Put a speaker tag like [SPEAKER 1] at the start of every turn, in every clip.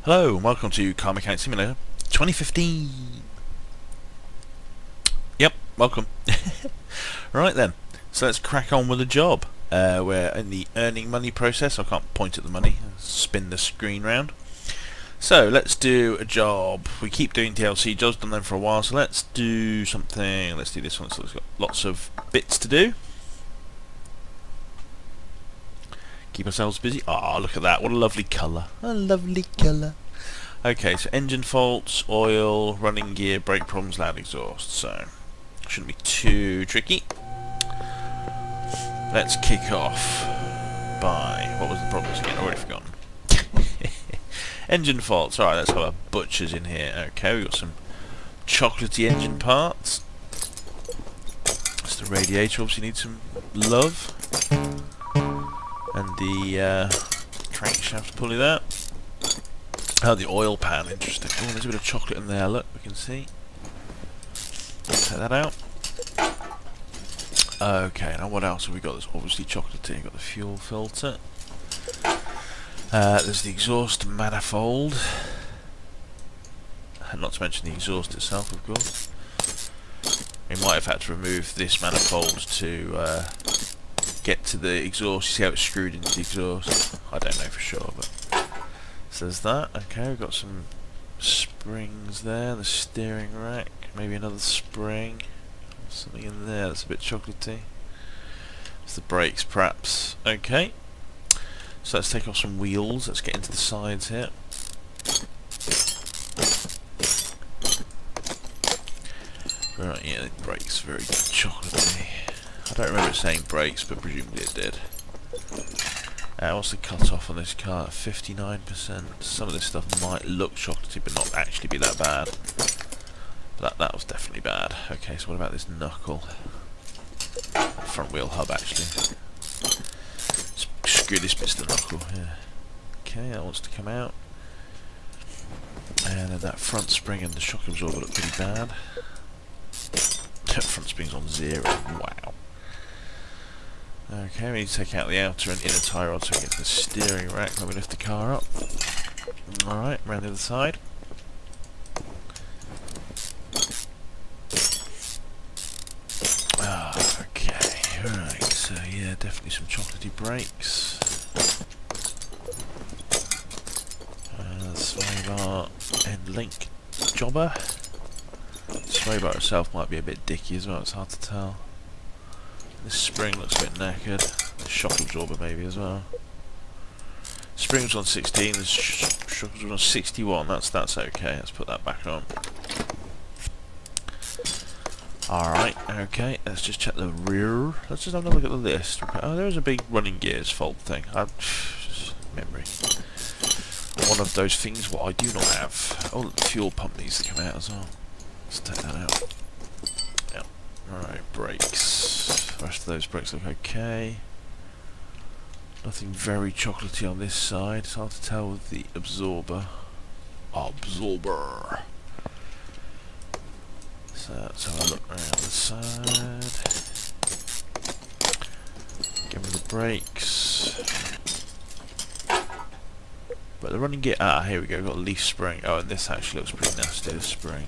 [SPEAKER 1] Hello and welcome to Car Mechanic Simulator 2015. Yep, welcome. Right then, so let's crack on with the job. We're in the earning money process. I can't point at the money, spin the screen round. So let's do a job. We keep doing DLC jobs, done them for a while, so let's do something. Let's do this one. So it's got lots of bits to do. Keep ourselves busy. Ah, look at that, what a lovely colour. A lovely colour. Okay, so engine faults, oil, running gear, brake problems, loud exhaust. So, shouldn't be too tricky. Let's kick off by, what was the problems again? I've already forgotten. Engine faults. Alright, let's have our butchers in here. Okay, we've got some chocolatey engine parts. That's the radiator, obviously needs some love. And the crankshaft pulley there. Oh, the oil pan, interesting. Oh, there's a bit of chocolate in there, look, we can see. Take that out. Okay, now what else have we got that's obviously chocolatey? We've got the fuel filter. There's the exhaust manifold. Not to mention the exhaust itself, of course. We might have had to remove this manifold to get to the exhaust. You see how it's screwed into the exhaust? I don't know for sure, but so there's that. Okay, we've got some springs there, the steering rack, maybe another spring, something in there that's a bit chocolatey. It's the brakes perhaps. Okay, so let's take off some wheels, let's get into the sides here. Right, yeah, the brakes very chocolatey. I don't remember it saying brakes, but presumably it did. What's the cut-off on this car? 59%. Some of this stuff might look chocolatey, but not actually be that bad. But that was definitely bad. Okay, so what about this knuckle? Front wheel hub, actually. Screw this bit's the knuckle. Yeah. Okay, that wants to come out. And then that front spring and the shock absorber look pretty bad. Front spring's on 0. Wow. Okay, we need to take out the outer and inner tie rod so we get to the steering rack when we lift the car up. Alright, round the other side. Okay, right, so yeah, definitely some chocolatey brakes. Sway bar and link jobber. Sway bar itself might be a bit dicky as well, it's hard to tell. This spring looks a bit knackered. The shock absorber maybe as well. Spring's on 16, the shock absorber on 61. That's okay. Let's put that back on. Alright, okay. Let's just check the rear. Let's just have a look at the list. Oh, there's a big running gears fault thing. Memory. One of those things what I do not have. Oh, the fuel pump needs to come out as well. Let's take that out. Yep. Alright, brakes. The rest of those brakes look okay. Nothing very chocolatey on this side. It's hard to tell with the absorber. Absorber. So let's have a look around the side. Give me the brakes. But the running gear. Ah, here we go. We've got a leaf spring. Oh, and this actually looks pretty nasty. The spring.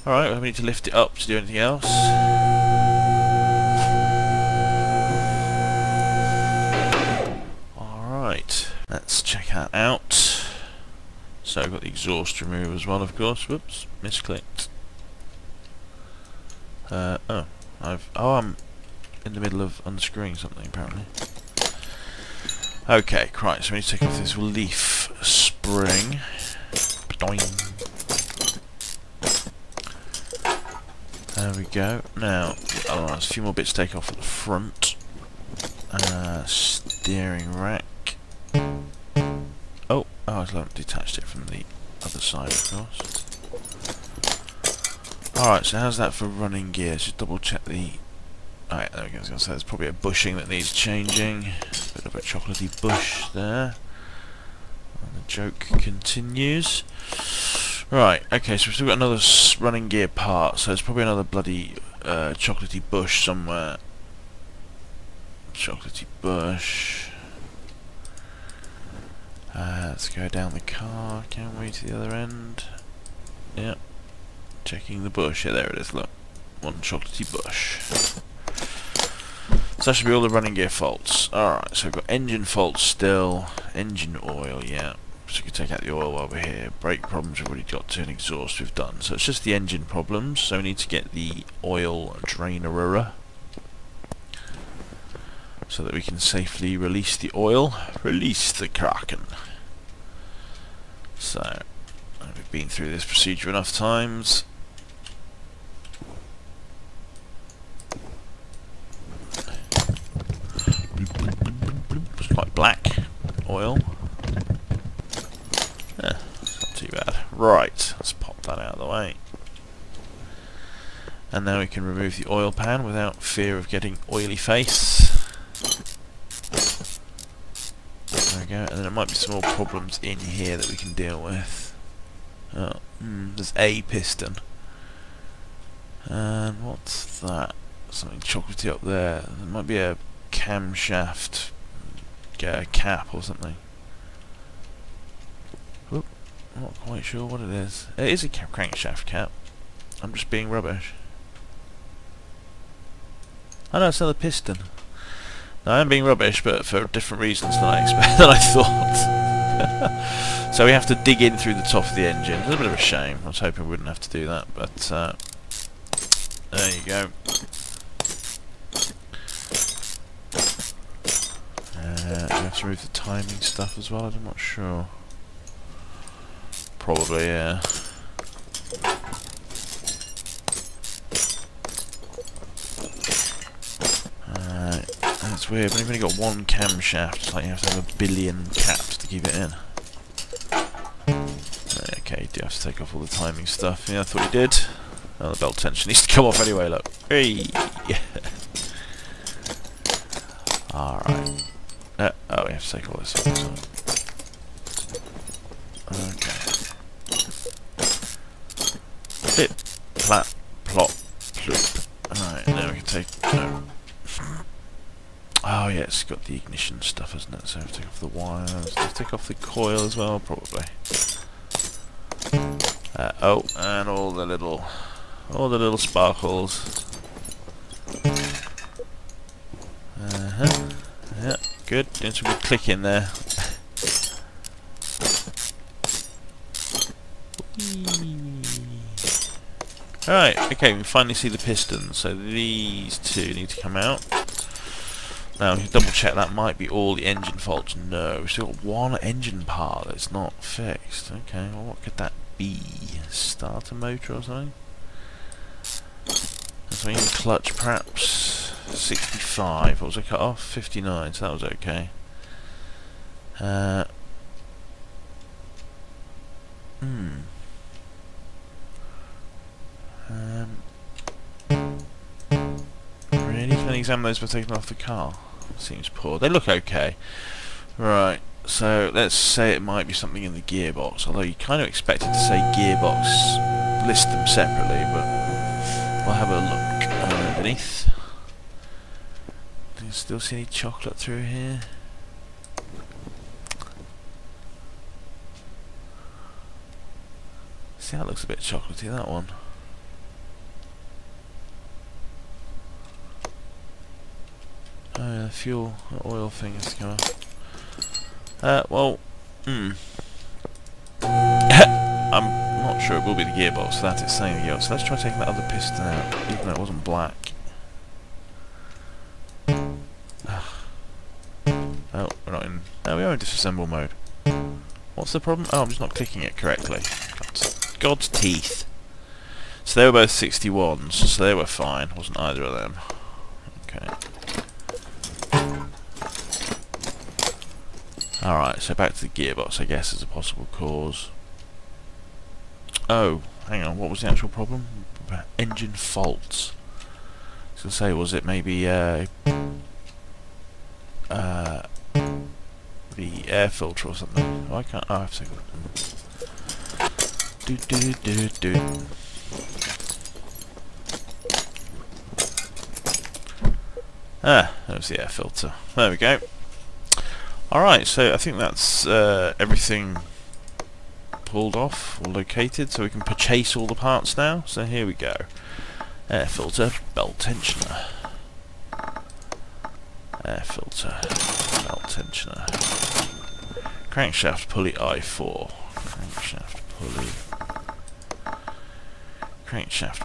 [SPEAKER 1] Alright, we need to lift it up to do anything else. Alright, let's check that out. So I've got the exhaust remover as well, of course. Whoops, misclicked. I'm in the middle of unscrewing something apparently. Okay, right, so we need to take off this leaf spring. Doing. There we go. Now, there's a few more bits to take off at the front. Steering rack. Oh, I haven't detached it from the other side, of course. Alright, so how's that for running gears? Just double check the... Alright, there we go. I was going to say there's probably a bushing that needs changing. Bit of a chocolatey bush there. And the joke continues. Right, okay, so we've still got another running gear part, so there's probably another bloody chocolatey bush somewhere. Chocolatey bush. Let's go down the car, can we, to the other end? Yep. Checking the bush. Yeah, there it is, look. One chocolatey bush. So that should be all the running gear faults. Alright, so we've got engine faults still. Engine oil, yeah. So we can take out the oil while we're here. Brake problems we've already got to, and exhaust we've done. So it's just the engine problems. So we need to get the oil drainer so that we can safely release the oil. Release the Kraken. So, we've been through this procedure enough times. It's quite black oil. Yeah, it's not too bad. Right, let's pop that out of the way. And now we can remove the oil pan without fear of getting oily face. There we go, and then there might be some more problems in here that we can deal with. Oh, there's a piston. And what's that? Something chocolatey up there. There might be a camshaft cap or something. Oop, I'm not quite sure what it is. It is a crankshaft cap. I'm just being rubbish. Oh no, it's another piston. No, I'm being rubbish, but for different reasons than I thought. So we have to dig in through the top of the engine. It's a bit of a shame. I was hoping we wouldn't have to do that, but there you go. We have to remove the timing stuff as well. I'm not sure. Probably, yeah. That's weird, when you've only got one camshaft, it's like you have to have a billion caps to keep it in. Okay, you do have to take off all the timing stuff. Yeah, I thought you did. Oh, the belt tension needs to come off anyway, look. Hey! Alright. Oh, we have to take all this off. Okay. Flip, plap, plop, ploop. Alright, now we can take... Oh yeah, it's got the ignition stuff, hasn't it? So I have to take off the wires. Do I take off the coil as well? Probably. Oh, and all the little sparkles. Yeah, good. Doing some good clicking there. Alright, okay, we can finally see the pistons. So these two need to come out. Now, we can double check that might be all the engine faults. No, we've still got one engine part that's not fixed. Okay, well, what could that be? Starter motor or something? Something in the clutch, perhaps? 65. What was I cut off? 59, so that was okay. Really? Can I examine those by taking off the car? Seems poor. They look okay. Right, so let's say it might be something in the gearbox, although you kind of expect it to say gearbox, list them separately, but we'll have a look underneath. Do you still see any chocolate through here? See, that looks a bit chocolatey, that one. Oh yeah, the fuel, the oil thing has to come off. Well, I'm not sure it will be the gearbox, so that is saying the gearbox. So let's try taking that other piston out, even though it wasn't black. Oh, we're not in... No, we are in disassemble mode. What's the problem? Oh, I'm just not clicking it correctly. God's teeth. So they were both 61s, so they were fine. Wasn't either of them. Okay. Alright, so back to the gearbox, I guess, as a possible cause. Oh, hang on, what was the actual problem? Engine faults. I was going to say, was it maybe the air filter or something? Oh, I can't. Oh, I have to take it. Ah, there's the air filter. There we go. Alright, so I think that's everything pulled off or located, so we can purchase all the parts now. So here we go. Air filter, belt tensioner. Air filter, belt tensioner. Crankshaft pulley I4. Crankshaft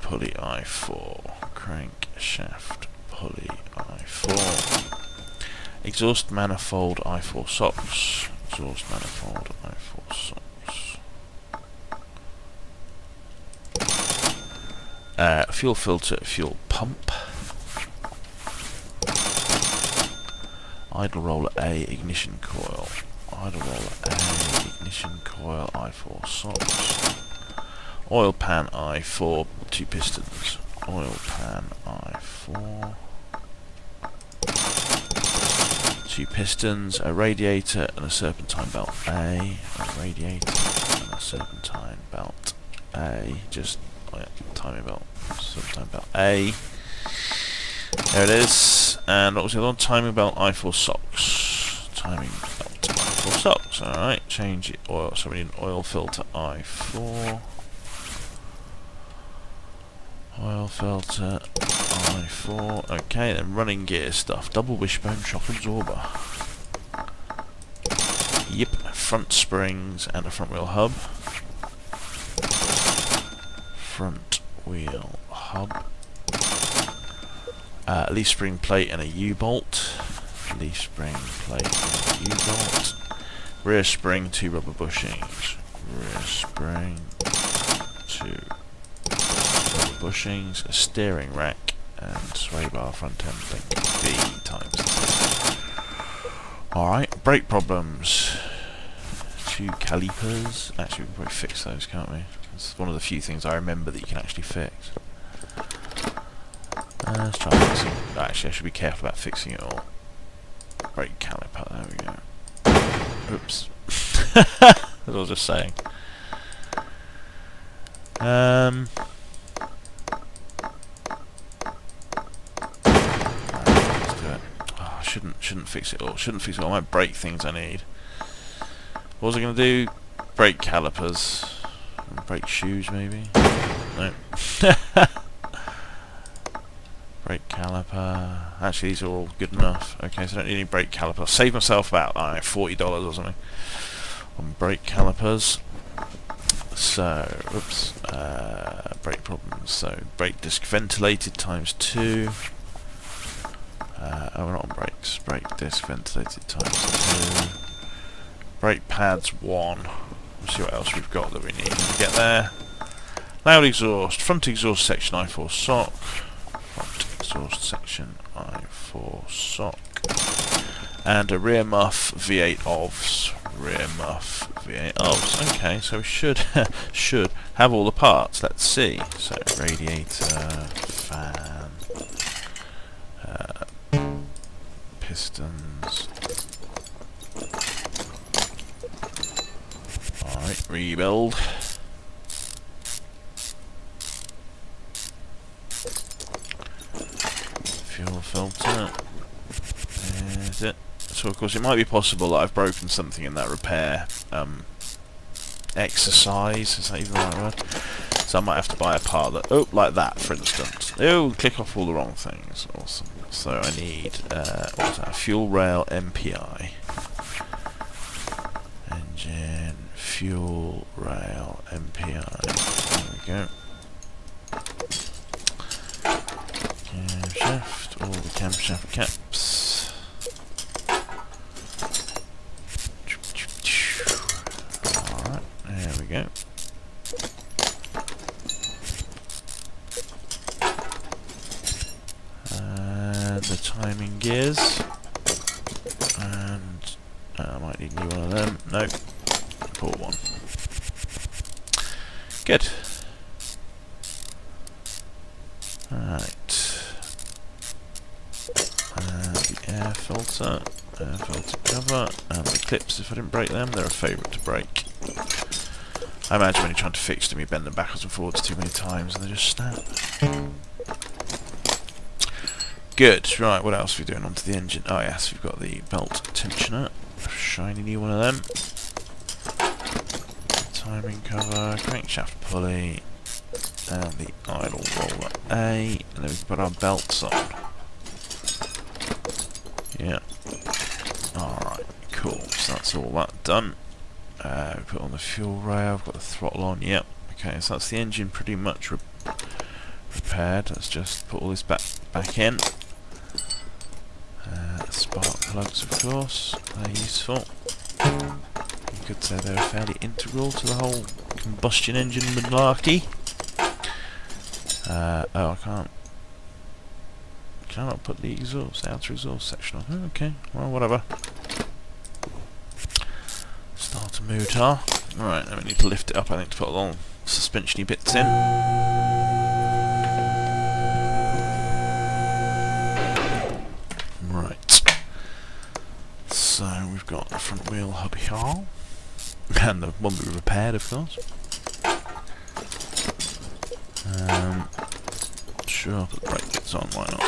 [SPEAKER 1] pulley I4. Crankshaft pulley I4. Exhaust manifold I4 socks. Exhaust manifold I4 socks. Fuel filter, fuel pump. Idle roller A, ignition coil. Idle roller A, ignition coil I4 socks. Oil pan I4, 2 pistons. Oil pan I4. 2 pistons, a radiator and a serpentine belt A. A radiator and a serpentine belt A. Just timing belt, serpentine belt A. There it is. And what was the other one? Timing belt I4 socks. Timing belt I4 socks. Alright, change it. Oil. So we need an oil filter I4. Oil filter I4. Okay, then running gear stuff. Double wishbone shock absorber. Yep, front springs and a front wheel hub. Front wheel hub. Leaf spring plate and a U-bolt. Leaf spring plate and a U-bolt. Rear spring, 2 rubber bushings. Rear spring, 2 rubber bushings. A steering rack and sway bar front end link B times 10. Alright, brake problems. 2 calipers. Actually, we can probably fix those, can't we? It's one of the few things I remember that you can actually fix. Let's try fixing. Actually, I should be careful about fixing it all. Brake caliper. There we go. Oops. As I was just saying. Let's do it. Oh, I shouldn't fix it all. Shouldn't fix it all. I might break things I need. What was I going to do? Brake calipers. Brake shoes, maybe? No. Brake caliper. Actually, these are all good enough. Okay, so I don't need any brake caliper. I'll save myself about, I don't know, $40 or something on brake calipers. So, oops, brake problems. So, brake disc ventilated times 2. Oh, we're not on brakes. Brake disc ventilated times 2. Brake pads 1. We'll see what else we've got that we need when we get there. Loud exhaust. Front exhaust section I4 sock. Front exhaust section I4 sock. And a rear muff V8 OVS. Rear muff V8 OVS. Okay, so we should should have all the parts. Let's see. So radiator, fan, pistons. Alright, rebuild. Fuel filter. There's it. So of course it might be possible that I've broken something in that repair exercise. Is that even the right word? So I might have to buy a part that, oh, like that for instance. Oh, click off all the wrong things. Awesome. So I need what was that? Fuel rail MPI. Engine fuel rail MPI. There we go. Camshaft, all the camshaft caps. Alright, there we go. And the timing gears. And I might need a new one of them. Nope. Poor one. Good. Alright. The air filter cover, and the clips, if I didn't break them, they're a favourite to break. I imagine when you're trying to fix them, you bend them backwards and forwards too many times and they just snap. Good, right, what else are we doing onto the engine? Oh yes, we've got the belt tensioner. shiny new one of them. Timing cover, crankshaft pulley, and the idle roller A, and then we can put our belts on. Yeah. Alright, cool. So that's all that done. We put on the fuel rail, I've got the throttle on, yep. Okay, so that's the engine pretty much repaired. Let's just put all this back in. Spark plugs, of course, they're useful. You could say they're fairly integral to the whole combustion engine malarkey. Oh, I can't. Can I not put the exhaust, outer exhaust section on? Oh, okay, well, whatever. Starter motor. Right, then we need to lift it up, I think, to put all the suspension-y bits in. Right. So we've got the front wheel hubby hole. And the one we repaired, of course. Sure, I'll put the brake bits on, why not?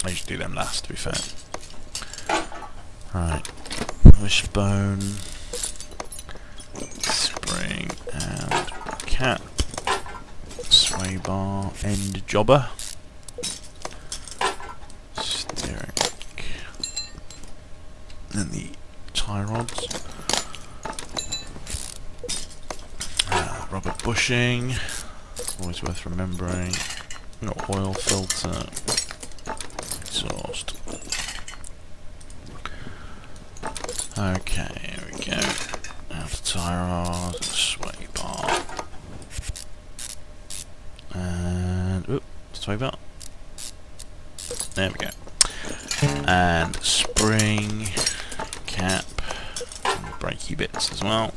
[SPEAKER 1] I usually do them last, to be fair. Right. Wishbone, spring, and cap. Sway bar, end jobber. Steering. Then the tie rods. Rubber bushing. Always worth remembering. Got oil filter. Exhaust. Okay, here we go. Outer tie rod, sway bar. And oop, sway bar. There we go. And spring, cap, and brakey bits as well.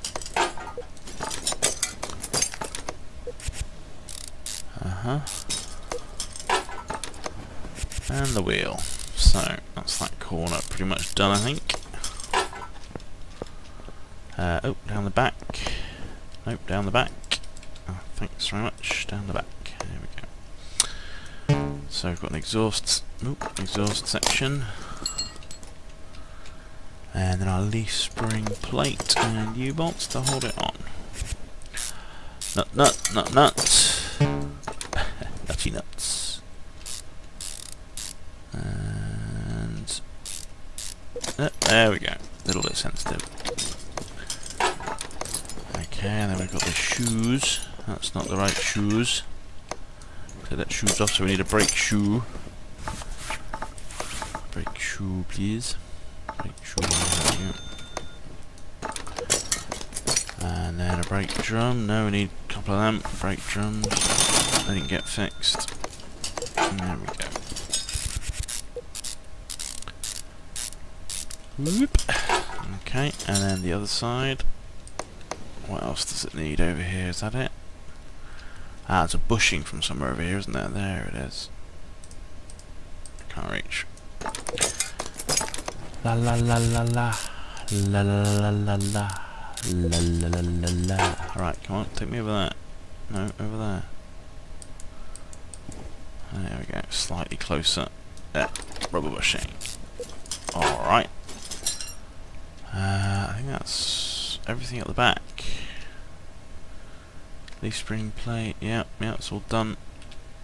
[SPEAKER 1] And the wheel. So that's that corner pretty much done, I think. Oh, down the back. Nope, down the back. Oh, thanks very much. Down the back. There we go. So we've got an exhaust section. And then our leaf spring plate and U-bolts to hold it on. Nut. Nutty nuts. And there we go. A little bit sensitive. Okay, and then we've got the shoes. That's not the right shoes. Take that shoes off, so we need a brake shoe. Brake shoe, please. Brake shoe. There we go. And then a brake drum. No, we need a couple of them. Brake drums. They didn't get fixed. And there we go. Whoop. Okay, and then the other side. What else does it need over here? Is that it? Ah, it's a bushing from somewhere over here, isn't there? There it is. Can't reach. La la la la la. La la la la la. La la la la la. Alright, come on, take me over there. No, over there. There we go, slightly closer. There, rubber bushing. Alright. I think that's everything at the back. Leaf spring plate, yeah, it's all done.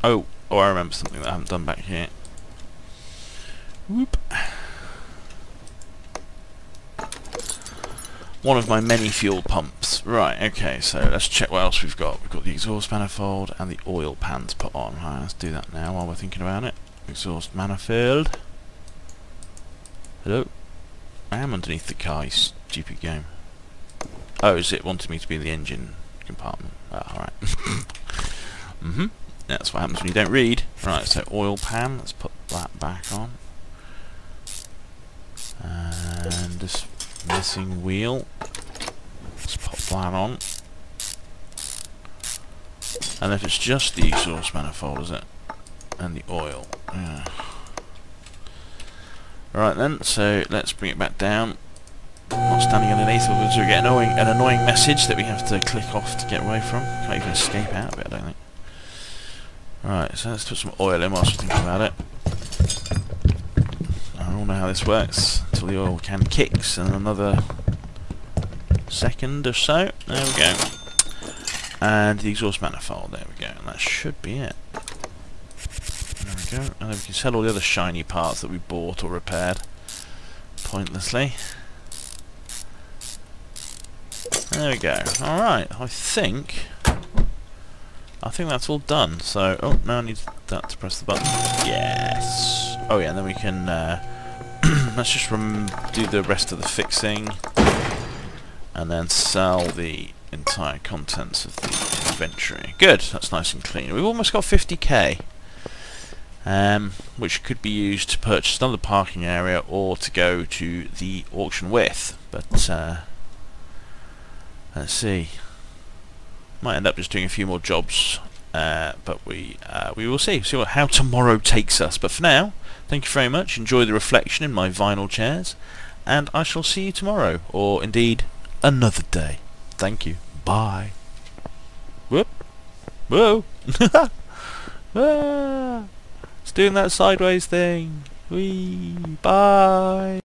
[SPEAKER 1] Oh, I remember something that I haven't done back here. Whoop. One of my many fuel pumps. Right, okay, so let's check what else we've got. We've got the exhaust manifold and the oil pans put on. Right, let's do that now while we're thinking about it. Exhaust manifold. Hello? I am underneath the car, you stupid game. Oh, is it wanting me to be in the engine compartment? Oh, alright. That's what happens when you don't read. Right, so oil pan, let's put that back on. And this missing wheel. Let's pop that on. And if it's just the exhaust manifold, is it? And the oil. Yeah. Right then, so let's bring it back down. Not standing underneath, otherwise we get an annoying message that we have to click off to get away from. Can't even escape out of it, I don't think. Right, so let's put some oil in whilst we think about it. Oh know how this works until the oil can kicks, and another second or so. There we go. And the exhaust manifold, there we go, and that should be it. There we go, and then we can sell all the other shiny parts that we bought or repaired pointlessly. There we go. Alright, I think that's all done. So, oh, now I need that to press the button. Yes! Oh yeah, and then we can, let's just do the rest of the fixing, and then sell the entire contents of the inventory. Good, that's nice and clean. We've almost got 50k, which could be used to purchase another parking area or to go to the auction with. But let's see. Might end up just doing a few more jobs, but we will see how tomorrow takes us. But for now, thank you very much. Enjoy the reflection in my vinyl chairs, and I shall see you tomorrow, or indeed another day. Thank you. Bye. Whoop. Whoa. Ah, it's doing that sideways thing. Whee. Bye.